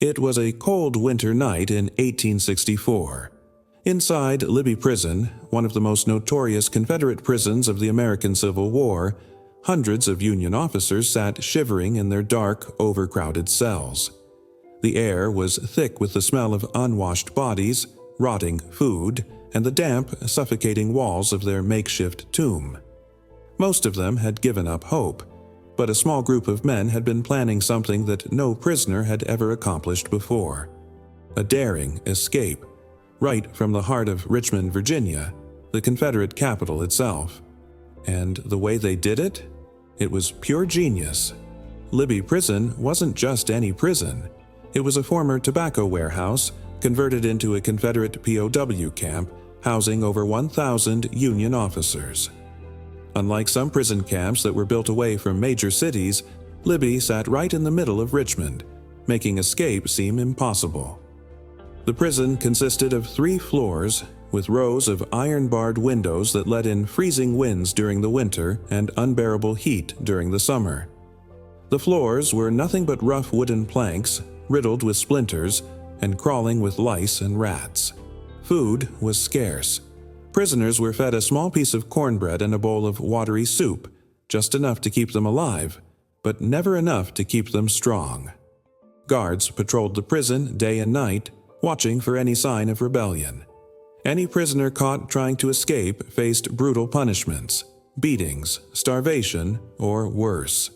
It was a cold winter night in 1864. Inside Libby Prison, one of the most notorious Confederate prisons of the American Civil War, hundreds of Union officers sat shivering in their dark, overcrowded cells. The air was thick with the smell of unwashed bodies, rotting food, and the damp, suffocating walls of their makeshift tomb. Most of them had given up hope, but a small group of men had been planning something that no prisoner had ever accomplished before: a daring escape, right from the heart of Richmond, Virginia, the Confederate capital itself. And the way they did it? It was pure genius. Libby Prison wasn't just any prison. It was a former tobacco warehouse converted into a Confederate POW camp housing over 1,000 Union officers. Unlike some prison camps that were built away from major cities, Libby sat right in the middle of Richmond, making escape seem impossible. The prison consisted of 3 floors, with rows of iron-barred windows that let in freezing winds during the winter and unbearable heat during the summer. The floors were nothing but rough wooden planks, riddled with splinters, and crawling with lice and rats. Food was scarce. Prisoners were fed a small piece of cornbread and a bowl of watery soup, just enough to keep them alive, but never enough to keep them strong. Guards patrolled the prison day and night, watching for any sign of rebellion. Any prisoner caught trying to escape faced brutal punishments, beatings, starvation, or worse.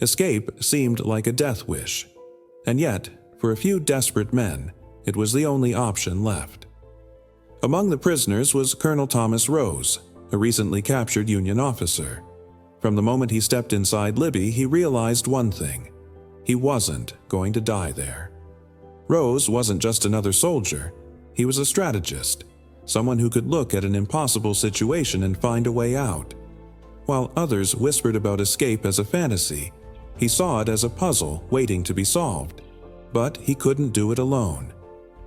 Escape seemed like a death wish. And yet, for a few desperate men, it was the only option left. Among the prisoners was Colonel Thomas Rose, a recently captured Union officer. From the moment he stepped inside Libby, he realized one thing: he wasn't going to die there. Rose wasn't just another soldier. He was a strategist, someone who could look at an impossible situation and find a way out. While others whispered about escape as a fantasy, he saw it as a puzzle waiting to be solved. But he couldn't do it alone.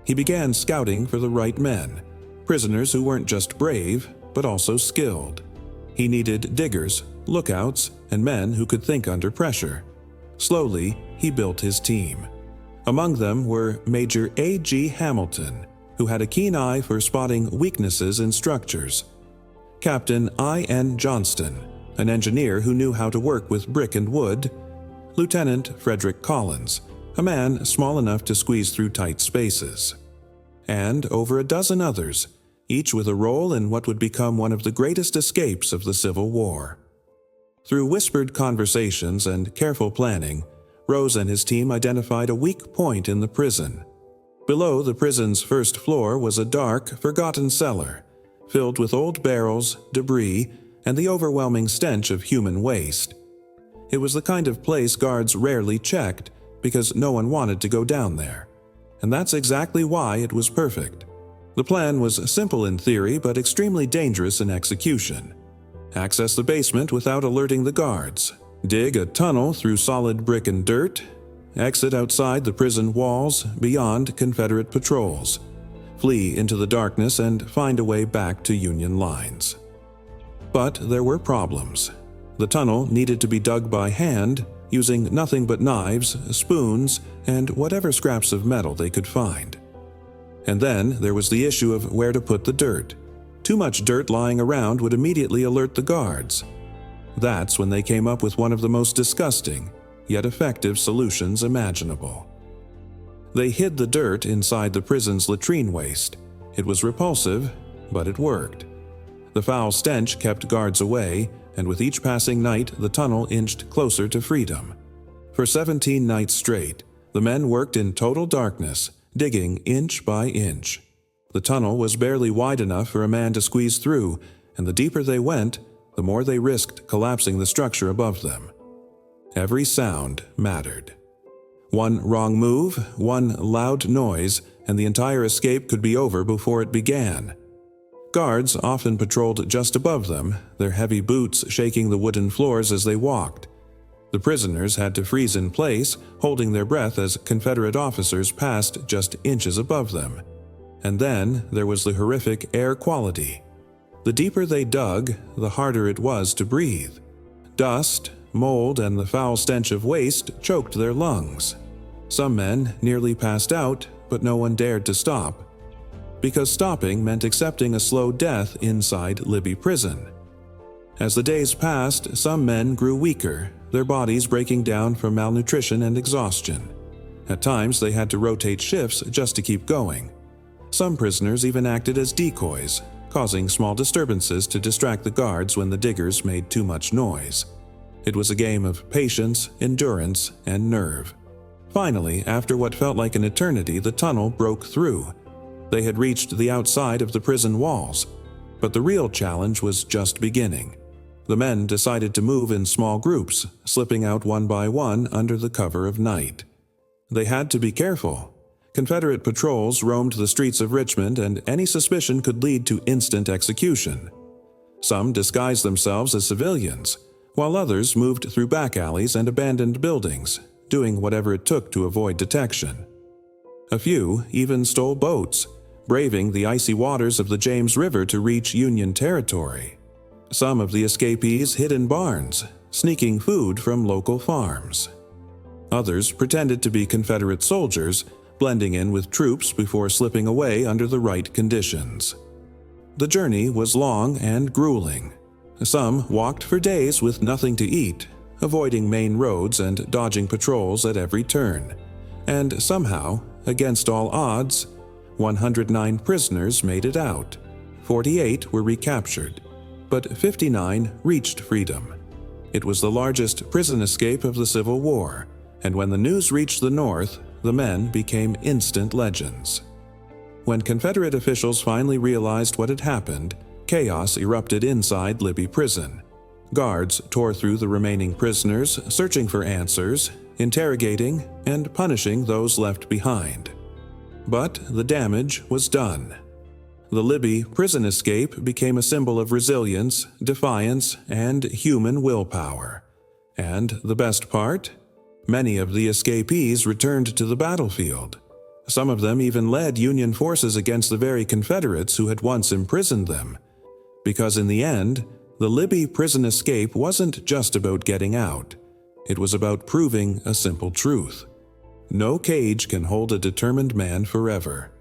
He began scouting for the right men, prisoners who weren't just brave, but also skilled. He needed diggers, lookouts, and men who could think under pressure. Slowly, he built his team. Among them were Major A.G. Hamilton, who had a keen eye for spotting weaknesses in structures; Captain I.N. Johnston, an engineer who knew how to work with brick and wood; Lieutenant Frederick Collins, a man small enough to squeeze through tight spaces; and over a dozen others, each with a role in what would become one of the greatest escapes of the Civil War. Through whispered conversations and careful planning, Rose and his team identified a weak point in the prison. Below the prison's first floor was a dark, forgotten cellar, filled with old barrels, debris, and the overwhelming stench of human waste. It was the kind of place guards rarely checked, because no one wanted to go down there. And that's exactly why it was perfect. The plan was simple in theory, but extremely dangerous in execution. Access the basement without alerting the guards. Dig a tunnel through solid brick and dirt. Exit outside the prison walls, beyond Confederate patrols. Flee into the darkness and find a way back to Union lines. But there were problems. The tunnel needed to be dug by hand, using nothing but knives, spoons, and whatever scraps of metal they could find. And then there was the issue of where to put the dirt. Too much dirt lying around would immediately alert the guards. That's when they came up with one of the most disgusting, yet effective solutions imaginable. They hid the dirt inside the prison's latrine waste. It was repulsive, but it worked. The foul stench kept guards away, and with each passing night, the tunnel inched closer to freedom. For 17 nights straight, the men worked in total darkness, digging inch by inch. The tunnel was barely wide enough for a man to squeeze through, and the deeper they went, the more they risked collapsing the structure above them. Every sound mattered. One wrong move, one loud noise, and the entire escape could be over before it began. Guards often patrolled just above them, their heavy boots shaking the wooden floors as they walked. The prisoners had to freeze in place, holding their breath as Confederate officers passed just inches above them. And then there was the horrific air quality. The deeper they dug, the harder it was to breathe. Dust, mold, and the foul stench of waste choked their lungs. Some men nearly passed out, but no one dared to stop, because stopping meant accepting a slow death inside Libby Prison. As the days passed, some men grew weaker, their bodies breaking down from malnutrition and exhaustion. At times, they had to rotate shifts just to keep going. Some prisoners even acted as decoys, causing small disturbances to distract the guards when the diggers made too much noise. It was a game of patience, endurance, and nerve. Finally, after what felt like an eternity, the tunnel broke through. They had reached the outside of the prison walls, but the real challenge was just beginning. The men decided to move in small groups, slipping out one by one under the cover of night. They had to be careful. Confederate patrols roamed the streets of Richmond, and any suspicion could lead to instant execution. Some disguised themselves as civilians, while others moved through back alleys and abandoned buildings, doing whatever it took to avoid detection. A few even stole boats, braving the icy waters of the James River to reach Union territory. Some of the escapees hid in barns, sneaking food from local farms. Others pretended to be Confederate soldiers, blending in with troops before slipping away under the right conditions. The journey was long and grueling. Some walked for days with nothing to eat, avoiding main roads and dodging patrols at every turn. And somehow, against all odds, 109 prisoners made it out. 48 were recaptured, but 59 reached freedom. It was the largest prison escape of the Civil War, and when the news reached the North, the men became instant legends. When Confederate officials finally realized what had happened, chaos erupted inside Libby Prison. Guards tore through the remaining prisoners, searching for answers, interrogating, and punishing those left behind. But the damage was done. The Libby prison escape became a symbol of resilience, defiance, and human willpower. And the best part? Many of the escapees returned to the battlefield. Some of them even led Union forces against the very Confederates who had once imprisoned them. Because in the end, the Libby prison escape wasn't just about getting out. It was about proving a simple truth. No cage can hold a determined man forever.